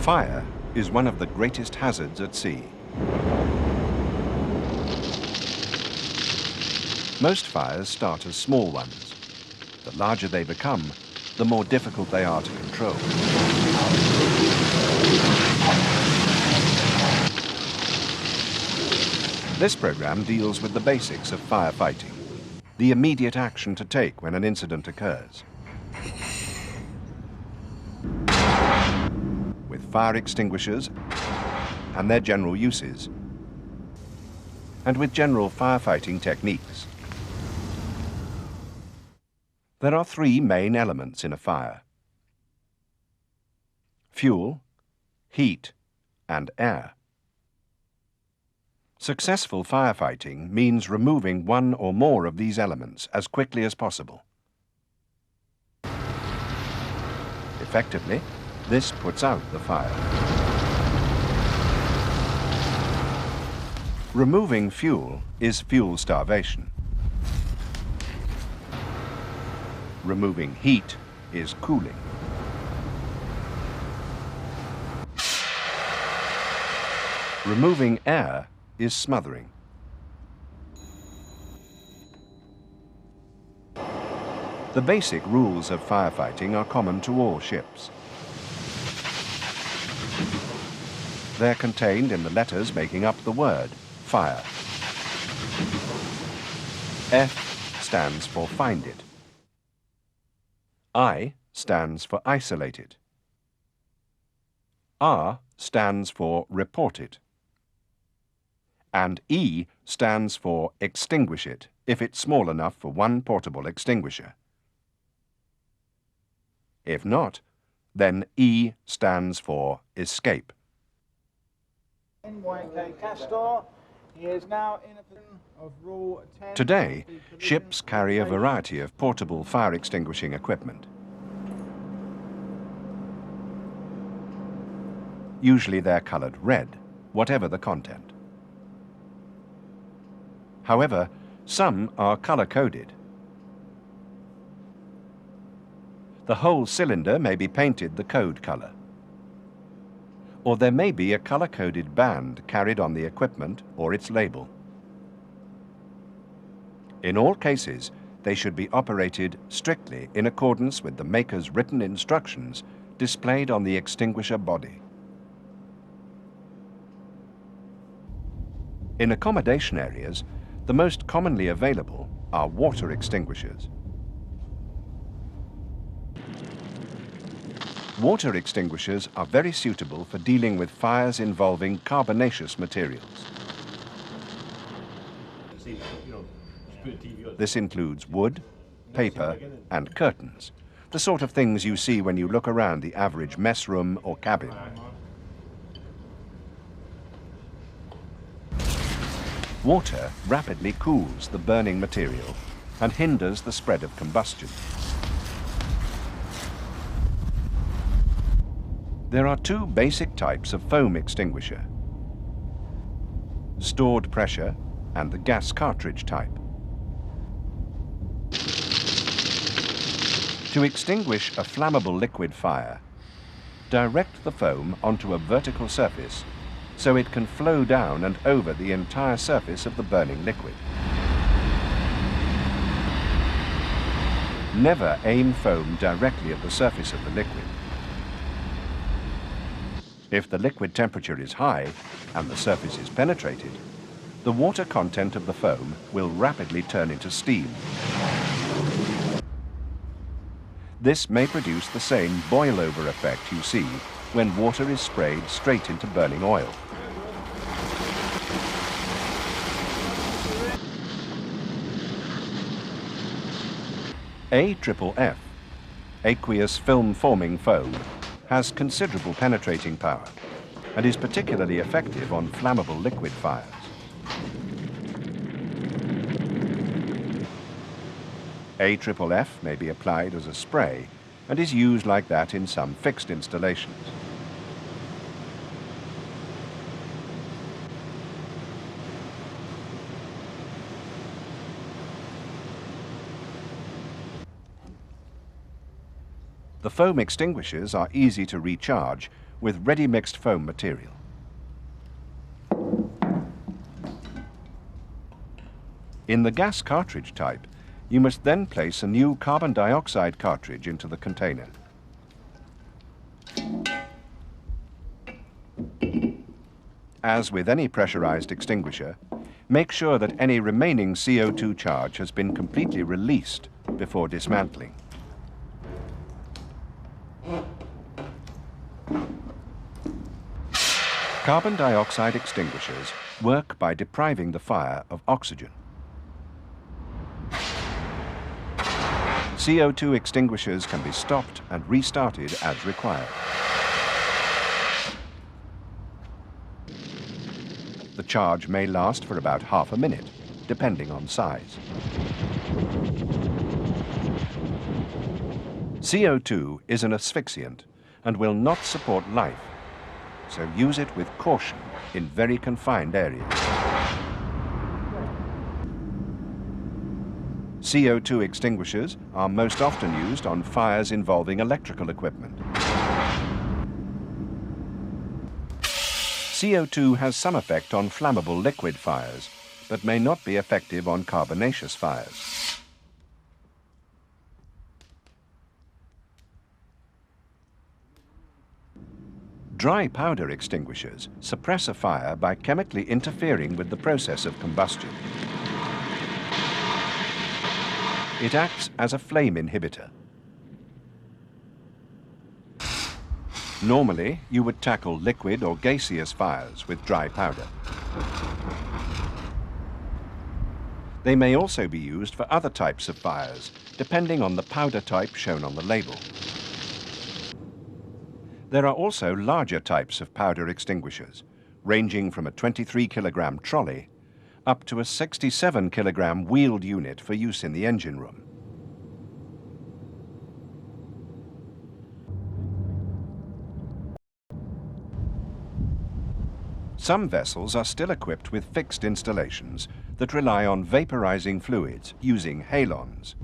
Fire is one of the greatest hazards at sea. Most fires start as small ones. The larger they become, the more difficult they are to control. This program deals with the basics of firefighting, the immediate action to take when an incident occurs. With fire extinguishers and their general uses, and with general firefighting techniques. There are three main elements in a fire: fuel, heat, and air. Successful firefighting means removing one or more of these elements as quickly as possible. Effectively, this puts out the fire. Removing fuel is fuel starvation. Removing heat is cooling. Removing air is smothering. The basic rules of firefighting are common to all ships. They're contained in the letters making up the word fire. F stands for find it. I stands for isolate it. R stands for report it. And E stands for extinguish it, if it's small enough for one portable extinguisher. If not, then E stands for escape. Today, ships carry a variety of portable fire extinguishing equipment. Usually they're colored red, whatever the content. However, some are color-coded. The whole cylinder may be painted the code color. Or there may be a color-coded band carried on the equipment or its label. In all cases, they should be operated strictly in accordance with the maker's written instructions displayed on the extinguisher body. In accommodation areas, the most commonly available are water extinguishers. Water extinguishers are very suitable for dealing with fires involving carbonaceous materials. This includes wood, paper, and curtains, the sort of things you see when you look around the average mess room or cabin. Water rapidly cools the burning material and hinders the spread of combustion. There are two basic types of foam extinguisher: stored pressure and the gas cartridge type. To extinguish a flammable liquid fire, direct the foam onto a vertical surface so it can flow down and over the entire surface of the burning liquid. Never aim foam directly at the surface of the liquid. If the liquid temperature is high and the surface is penetrated, the water content of the foam will rapidly turn into steam. This may produce the same boil-over effect you see when water is sprayed straight into burning oil. AFFF, aqueous film-forming foam, has considerable penetrating power and is particularly effective on flammable liquid fires. AFFF may be applied as a spray and is used like that in some fixed installations. The foam extinguishers are easy to recharge with ready-mixed foam material. In the gas cartridge type, you must then place a new carbon dioxide cartridge into the container. As with any pressurized extinguisher, make sure that any remaining CO2 charge has been completely released before dismantling. Carbon dioxide extinguishers work by depriving the fire of oxygen. CO2 extinguishers can be stopped and restarted as required. The charge may last for about half a minute, depending on size. CO2 is an asphyxiant and will not support life, so use it with caution in very confined areas. CO2 extinguishers are most often used on fires involving electrical equipment. CO2 has some effect on flammable liquid fires, but may not be effective on carbonaceous fires. Dry powder extinguishers suppress a fire by chemically interfering with the process of combustion. It acts as a flame inhibitor. Normally, you would tackle liquid or gaseous fires with dry powder. They may also be used for other types of fires, depending on the powder type shown on the label. There are also larger types of powder extinguishers, ranging from a 23-kilogram trolley up to a 67-kilogram wheeled unit for use in the engine room. Some vessels are still equipped with fixed installations that rely on vaporizing fluids using halons.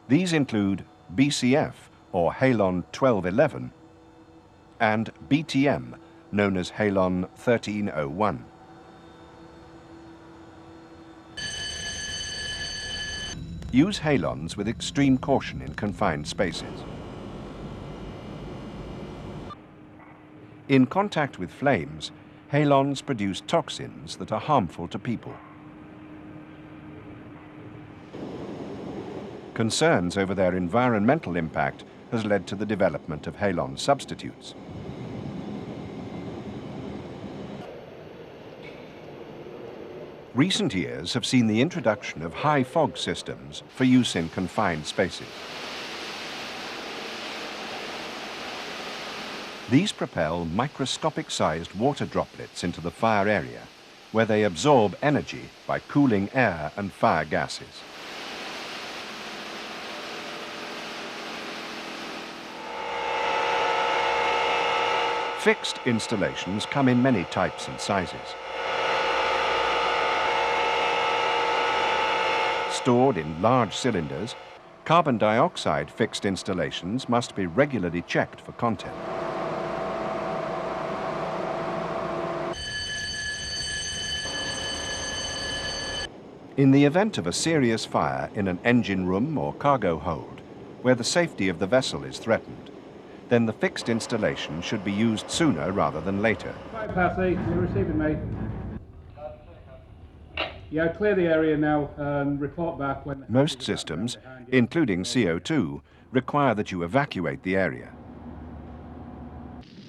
These include BCF, or Halon 1211, and BTM, known as Halon 1301. Use halons with extreme caution in confined spaces. In contact with flames, halons produce toxins that are harmful to people. Concerns over their environmental impact has led to the development of halon substitutes. Recent years have seen the introduction of high fog systems for use in confined spaces. These propel microscopic-sized water droplets into the fire area, where they absorb energy by cooling air and fire gases. Fixed installations come in many types and sizes. Stored in large cylinders, carbon dioxide fixed installations must be regularly checked for content. In the event of a serious fire in an engine room or cargo hold, where the safety of the vessel is threatened, then the fixed installation should be used sooner rather than later. Right, Patty, you're receiving me. Yeah, clear the area now and report back when... Most systems, including CO2, require that you evacuate the area.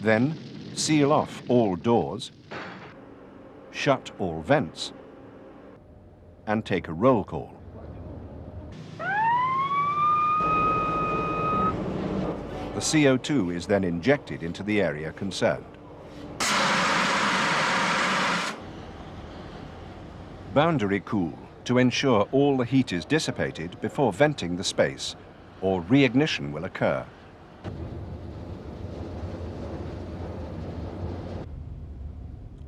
Then, seal off all doors, shut all vents, and take a roll call. The CO2 is then injected into the area concerned. Boundary cool to ensure all the heat is dissipated before venting the space, or reignition will occur.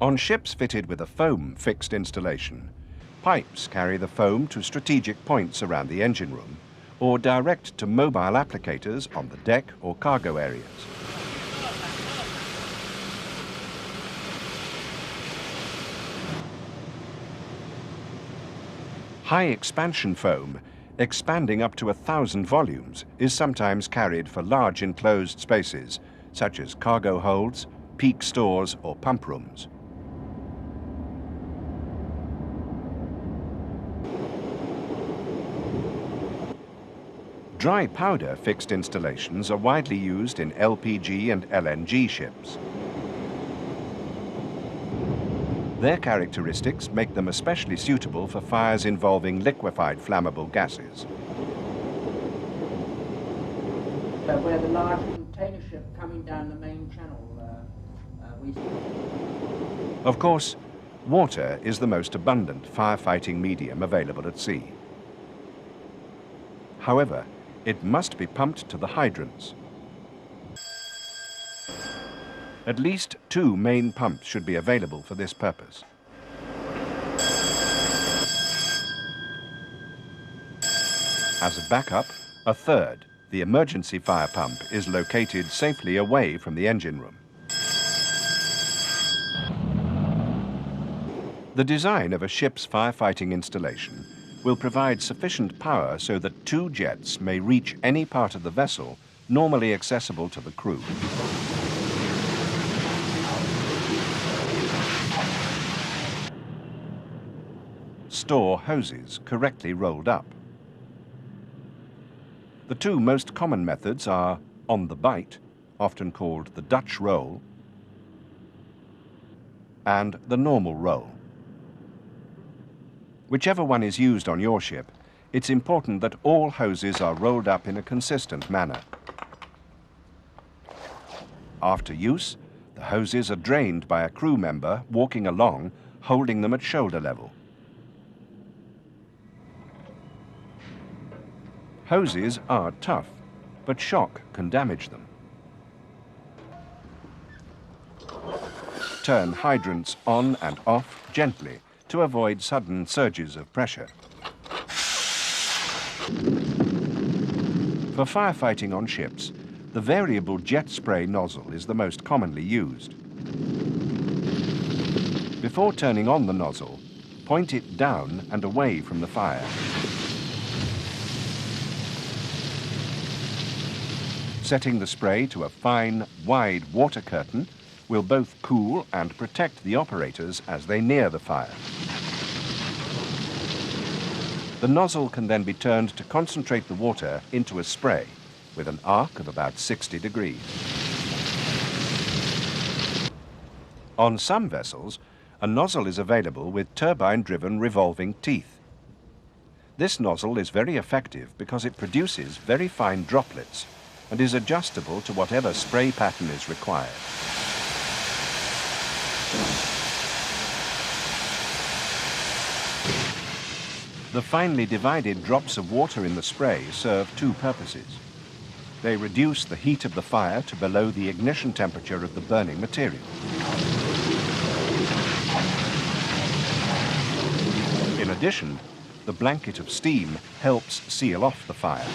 On ships fitted with a foam fixed installation, Pipes carry the foam to strategic points around the engine room or direct to mobile applicators on the deck or cargo areas. High expansion foam, expanding up to 1,000 volumes, is sometimes carried for large enclosed spaces, such as cargo holds, peak stores or pump rooms. Dry powder fixed installations are widely used in LPG and LNG ships. Their characteristics make them especially suitable for fires involving liquefied flammable gases. Where the large container ship coming down the main channel, Of course, water is the most abundant firefighting medium available at sea. However, it must be pumped to the hydrants. At least 2 main pumps should be available for this purpose. As a backup, a third, the emergency fire pump, is located safely away from the engine room. The design of a ship's firefighting installation will provide sufficient power so that 2 jets may reach any part of the vessel normally accessible to the crew. Store hoses correctly rolled up. The 2 most common methods are on the bight, often called the Dutch roll, and the normal roll. Whichever one is used on your ship, it's important that all hoses are rolled up in a consistent manner. After use, the hoses are drained by a crew member walking along, holding them at shoulder level. Hoses are tough, but shock can damage them. Turn hydrants on and off gently to avoid sudden surges of pressure. For firefighting on ships, the variable jet spray nozzle is the most commonly used. Before turning on the nozzle, point it down and away from the fire. Setting the spray to a fine, wide water curtain will both cool and protect the operators as they near the fire. The nozzle can then be turned to concentrate the water into a spray with an arc of about 60 degrees. On some vessels, a nozzle is available with turbine-driven revolving teeth. This nozzle is very effective because it produces very fine droplets and is adjustable to whatever spray pattern is required. The finely divided drops of water in the spray serve 2 purposes. They reduce the heat of the fire to below the ignition temperature of the burning material. In addition, the blanket of steam helps seal off the fire.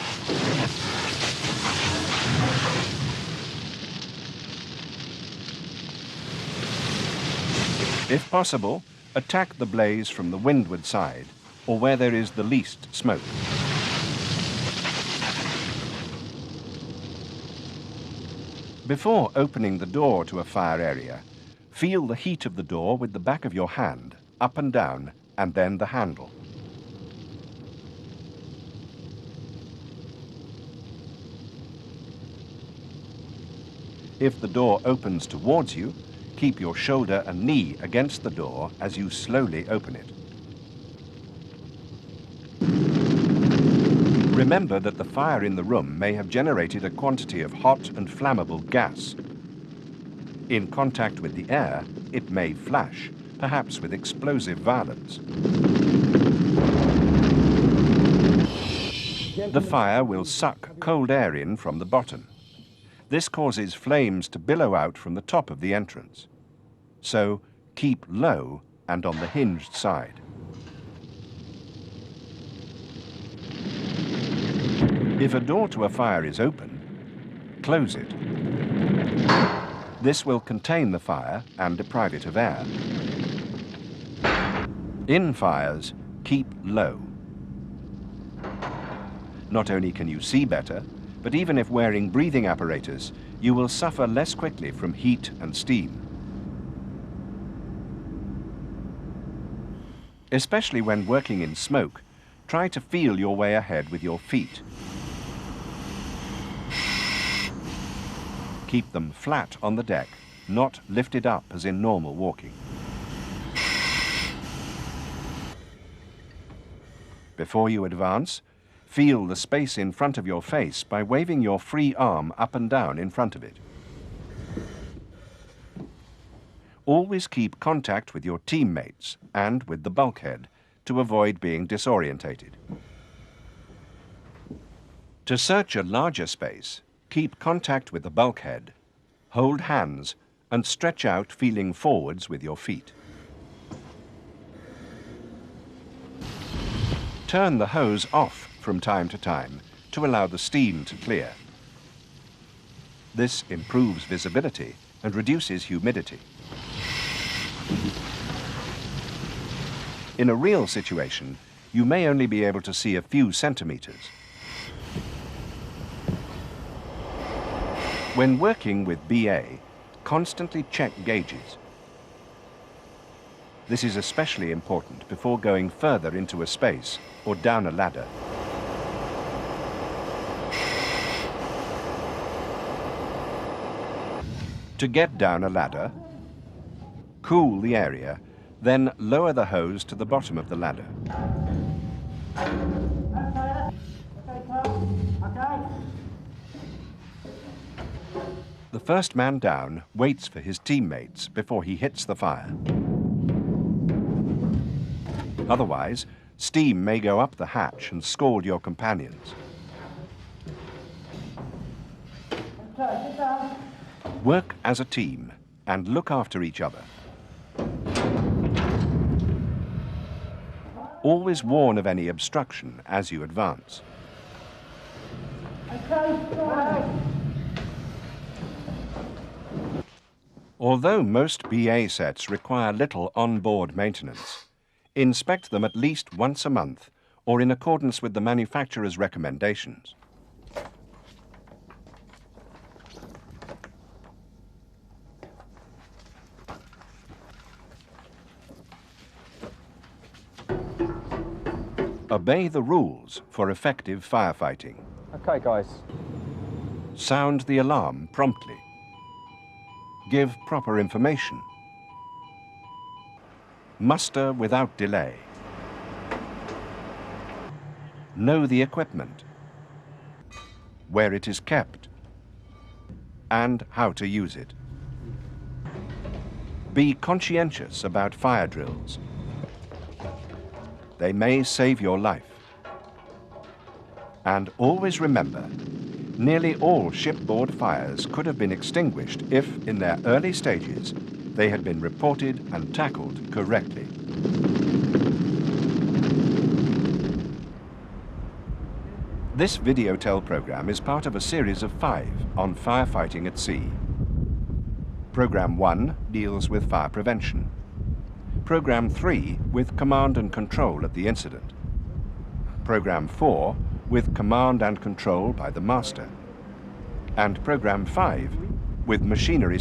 If possible, attack the blaze from the windward side or where there is the least smoke. Before opening the door to a fire area, feel the heat of the door with the back of your hand, up and down, and then the handle. If the door opens towards you, keep your shoulder and knee against the door as you slowly open it. Remember that the fire in the room may have generated a quantity of hot and flammable gas. In contact with the air, it may flash, perhaps with explosive violence. The fire will suck cold air in from the bottom. This causes flames to billow out from the top of the entrance. So keep low and on the hinged side. If a door to a fire is open, close it. This will contain the fire and deprive it of air. In fires, keep low. Not only can you see better, but even if wearing breathing apparatus, you will suffer less quickly from heat and steam. Especially when working in smoke, try to feel your way ahead with your feet. Keep them flat on the deck, not lifted up as in normal walking. Before you advance, feel the space in front of your face by waving your free arm up and down in front of it. Always keep contact with your teammates and with the bulkhead to avoid being disorientated. To search a larger space, keep contact with the bulkhead, hold hands, and stretch out feeling forwards with your feet. Turn the hose off from time to time to allow the steam to clear. This improves visibility and reduces humidity. In a real situation, you may only be able to see a few centimeters. When working with BA, constantly check gauges. This is especially important before going further into a space or down a ladder. To get down a ladder, cool the area, then lower the hose to the bottom of the ladder. The first man down waits for his teammates before he hits the fire. Otherwise, steam may go up the hatch and scald your companions. Work as a team and look after each other. Always warn of any obstruction as you advance. Although most BA sets require little on-board maintenance, inspect them at least once a month or in accordance with the manufacturer's recommendations. Obey the rules for effective firefighting. Okay, guys. Sound the alarm promptly. Give proper information. Muster without delay. Know the equipment, where it is kept, and how to use it. Be conscientious about fire drills. They may save your life. And always remember, nearly all shipboard fires could have been extinguished if, in their early stages, they had been reported and tackled correctly. This Videotel program is part of a series of 5 on firefighting at sea. Program 1 deals with fire prevention. Program 3 with command and control at the incident. Program 4 with command and control by the master. And Program 5 with machinery